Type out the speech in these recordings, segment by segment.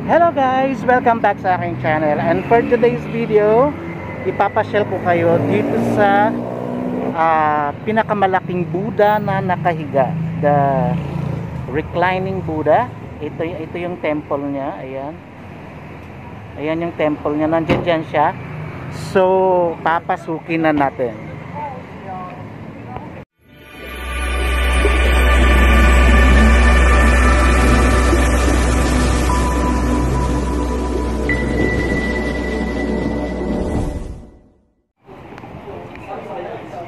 Hello guys! Welcome back sa aking channel. And for today's video, ipapasyal ko kayo dito sa pinakamalaking Buddha na nakahiga. The reclining Buddha. Ito yung temple niya. Ayan. Ayan yung temple niya. Nandiyan dyan siya. So, papasukin na natin.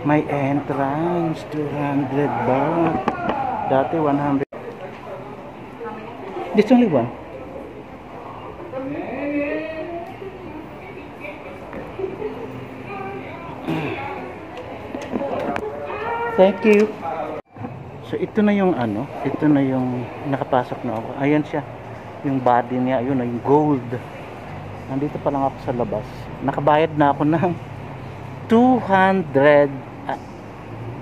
May entrance, 200 baht. Dati 100. This only one. Thank you. So ito na yung ito na yung nakapasok na ako. Ayan siya. Yung body niya, ayun na yung gold. Nandito pa lang ako sa labas. Nakabayad na ako ng 200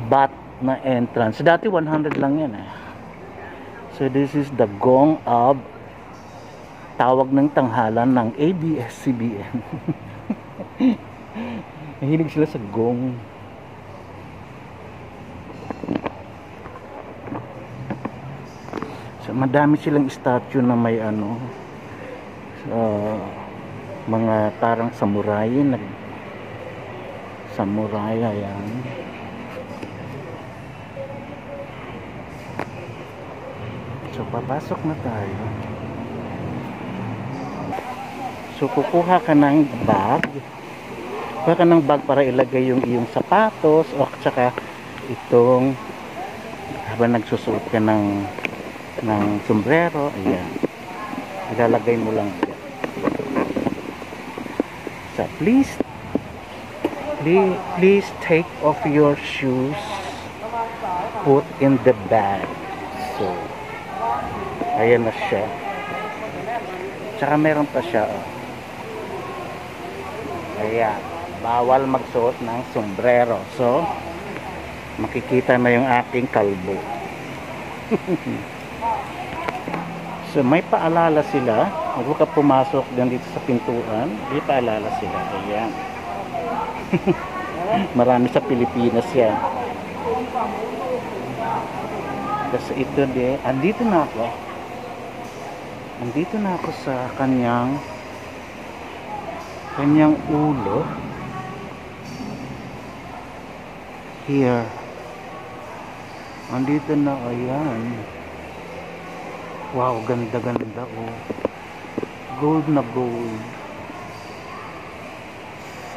baht na entrance. Dati 100 lang yan eh. So this is the gong of tawag ng tanghalan ng ABS-CBN. Mahilig sila sa gong. So madami silang statue na may mga parang samurai, samurai, ayan. So papasok na tayo. So kukuha ka ng bag. Kuha ka ng bag para ilagay yung iyong sapatos o tsaka itong habang nagsusuot ka ng sombrero, ayan. Ilalagay mo lang yan. So please take off your shoes, put in the bag. So ayan na siya. Tsaka meron pa siya. Ayan. Bawal magsuot ng sombrero. So, makikita na yung aking kalbo. So, may paalala sila. Huwag ka pumasok dito sa pintuan. May paalala sila. Ayan. Marami sa Pilipinas yan. Kasi ito din. Andito na ako. Nandito na ako sa kanyang ulo. Here. Nandito na, ayan. Wow, ganda-ganda oh. Gold na gold.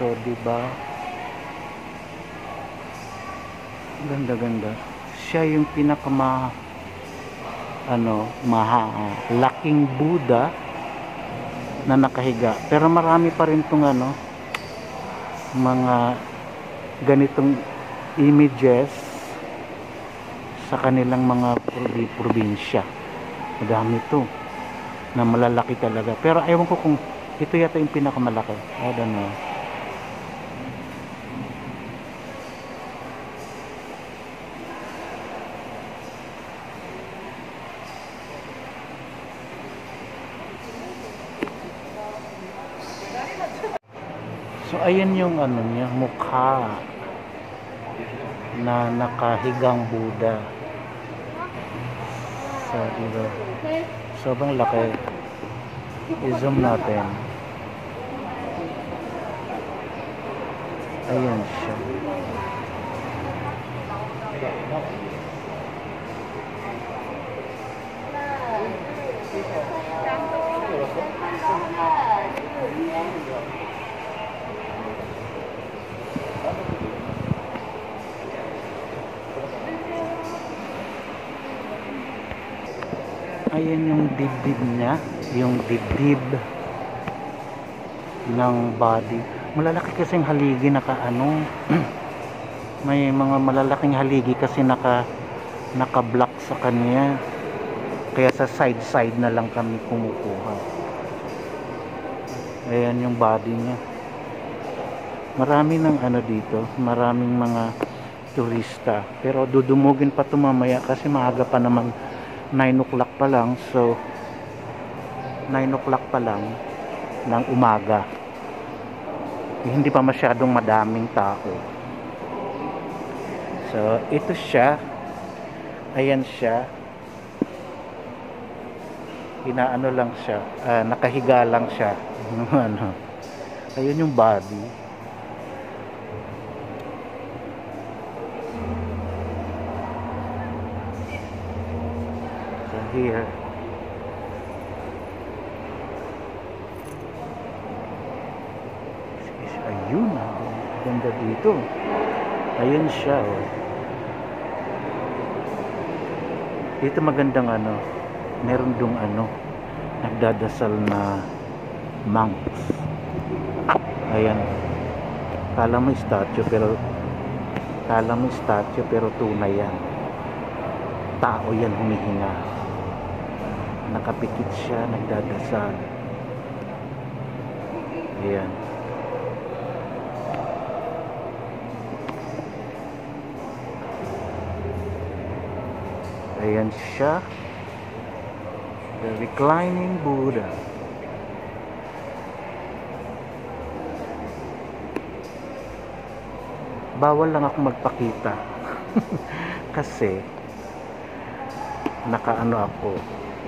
So, diba? Ganda-ganda. Siya yung laking Buddha na nakahiga. Pero marami pa rin tong mga ganitong images sa kanilang mga probinsya. Madami to na malalaki talaga. Pero ewan ko kung ito yata yung pinakamalaki. I don't know. So ayan yung niya, mukha na nakahigang Buddha. So diba, sobrang laki. I-zoom natin. Ayan siya. Ayan yung dibdib niya, yung dibdib ng body. Malalaki kasi yung haligi may mga malalaking haligi kasi naka-block sa kanya. Kaya sa side na lang kami kumukuha. Ayan yung body niya. Marami ng dito, maraming mga turista. Pero dudumugin pa ito mamaya kasi maaga pa naman, 9 o'clock pa lang. So 9 o'clock pa lang ng umaga. Hindi pa masyadong madaming tao. So, ito siya. Ayan siya. Inaano lang siya. Nakahiga lang siya. Ano. Ayun yung body. So, here. Ayun. Ganda dito. Ayun siya. Oh. Dito magandang ano. Meron dong ano. Nagdadasal na monks. Ayan. Kala mo statue pero tunay yan. Tao yan humihinga. Nakapikit siya, nagdadasal. Ayan. Ayan siya. The reclining Buddha. Bawal lang ako magpakita. Kasi nakaano ako,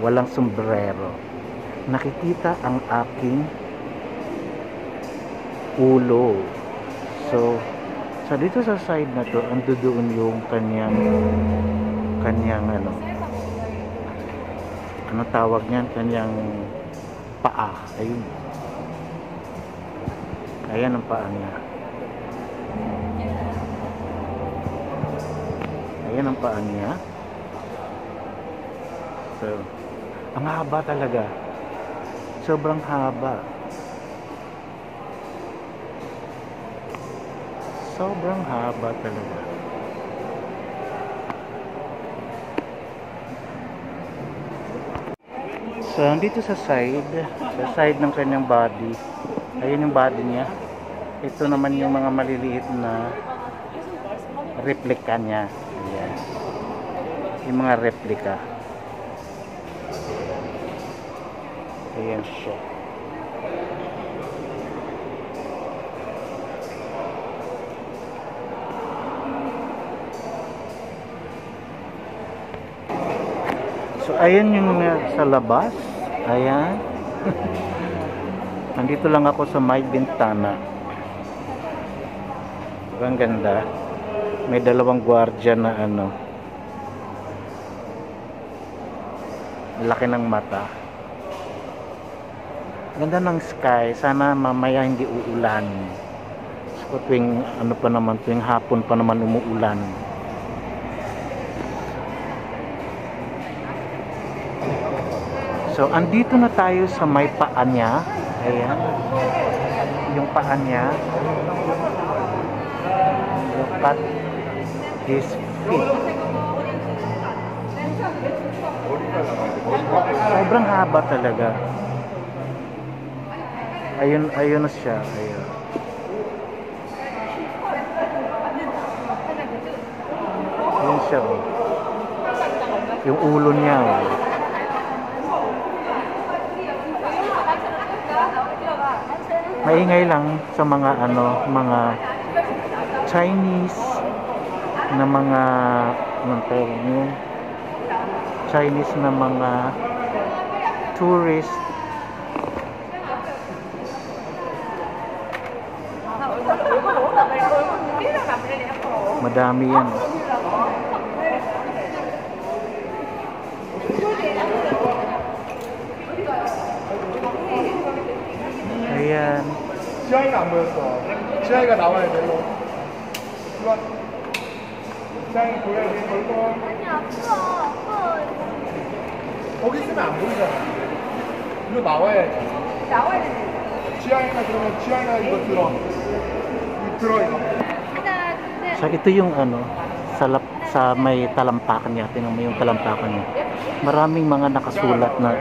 walang sombrero. Nakikita ang aking ulo. So dito sa side na to, ando doon yung kanyang ano tawag niyan, kanyang paa. Ayun. Ayan ang paa niya. Ayan ang paa niya. So, ang haba talaga. Sobrang haba. Sobrang haba talaga. So, dito sa side ng kanyang body, ayun yung body niya. Ito naman yung mga maliliit na replika niya. Ayan. Yung mga replika. Ayan siya. So, ayan yung sa labas. Ayan. Nandito lang ako sa may bintana. Ang ganda. May dalawang gwardiya na ano. Laki ng mata. Ganda ng sky. Sana mamaya hindi uulan. So, tuwing hapon pa naman umuulan. So, andito na tayo sa may paa niya. Ayan. Yung paa niya. Look at his feet. Sobrang haba talaga. Ayun na siya. Ayun. Ayun siya. Oh. Yung ulo niya. Oh. Maingay lang sa mga Chinese na mga Chinese na mga tourist. Madami yan. Ayan. 지아이가 안 보였어. 지아이가 나와야 돼. 이거. 지아이 보여야지. 걸고. 아니 아빠. 거기 있으면 안 보이잖아. 이거 나와야지. 나와야 되는데. 지아이가 그러면 지아이가 이거 들어. 이거 들어 이거. So ito yung sa may talampakan niya. Tingnan mo yung talampakan niya. Maraming mga nakasulat na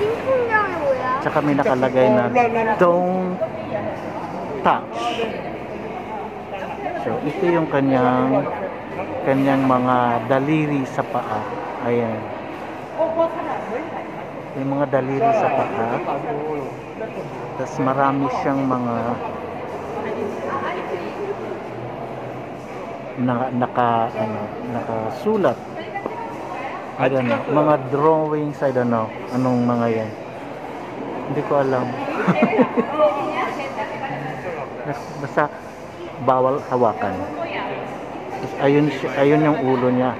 핑퐁장이 뭐야? tsaka may nakalagay na don't touch. So ito yung kanyang mga daliri sa paa. Ayan. May mga daliri sa paa. Tapos marami siyang mga nakasulat. I don't know. Mga drawings, I don't know. Anong mga yan. Hindi ko alam. Basta bawal hawakan. Tapos ayun yung ulo niya.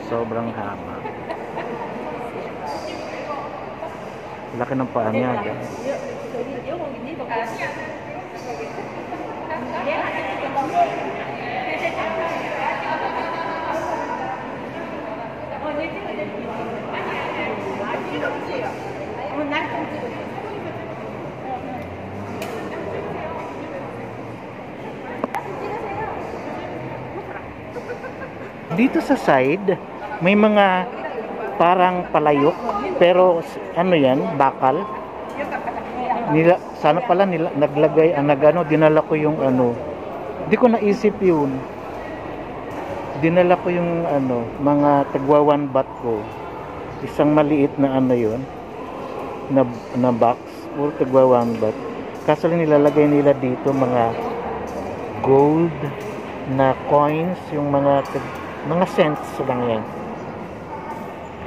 Sobrang haba. Laki ng paa niya. Guys. Dito sa side, may mga parang palayok, pero ano yan, bakal. Sana pala naglagay, dinala ko yung hindi ko naisip yun. Dinala ko yung mga tagwa 1 baht ko. Isang maliit na yun, na box, or tagwa 1 baht. Kaso lang nilalagay nila dito mga gold na coins, yung mga cents lang yan.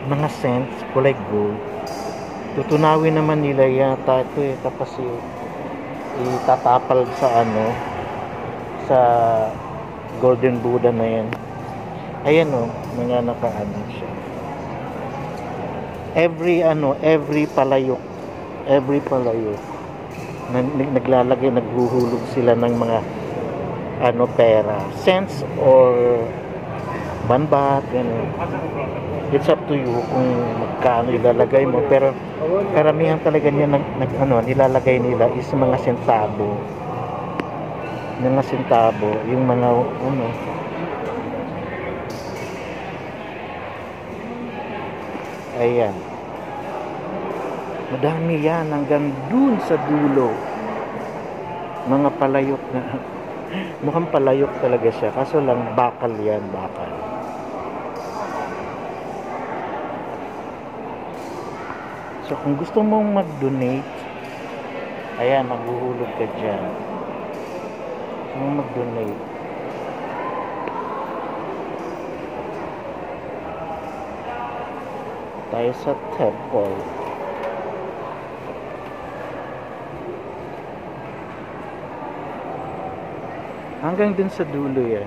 Mga cents, kulay gold. Tutunawin naman nila yata ito eh. Tapos itatapal sa sa Golden Buddha na yan. Ayan mga siya. Every palayok, naglalagay, naghuhulog sila ng mga pera, cents or 1 baht, gano'n. It's up to you kung magkano ilalagay mo, pero karamihan talaga niya nilalagay nila is mga sentabo. Yung mga ayan. Madami yan hanggang dun sa dulo. Mga palayok na mukhang palayok talaga siya, kaso lang bakal yan, bakal. So kung gusto mong mag-donate, ayan, maghuhulog ka dyan. Gusto mong mag-donate, tayo sa temple. Hanggang dun sa dulo yan.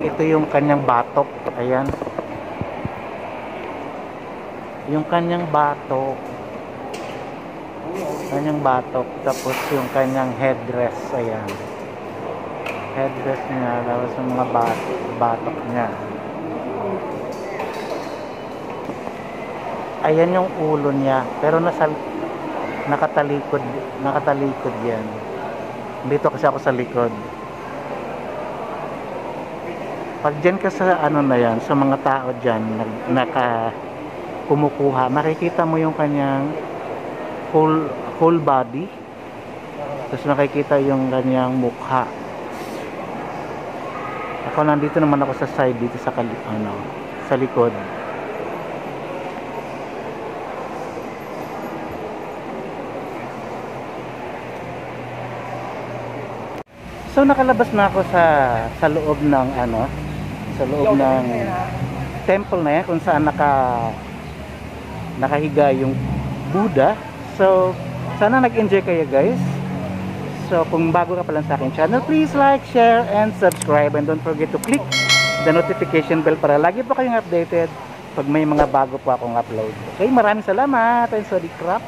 Ito yung kanyang batok. Ayan. Yung kanyang batok. Tapos yung kanyang headdress. Ayan. Headdress niya. Tapos yung mga batok niya. Ayan yung ulo niya. Pero nakatalikod yan. Dito kasi ako sa likod. Pag dyan ka sa na yan, sa mga tao dyan kumukuha, makikita mo yung kanyang whole body. Tapos makikita yung kanyang mukha. Ako nandito naman ako sa side, dito sa sa likod. So nakalabas na ako sa loob ng temple na yan, kung saan nakahiga yung Buddha. So sana nag-enjoy kayo, guys. So kung bago ka pa lang sa akin channel, please like, share, and subscribe, and don't forget to click the notification bell para lagi po kayong updated pag may mga bago po akong upload. Okay, maraming salamat. I'm Sodic Crap.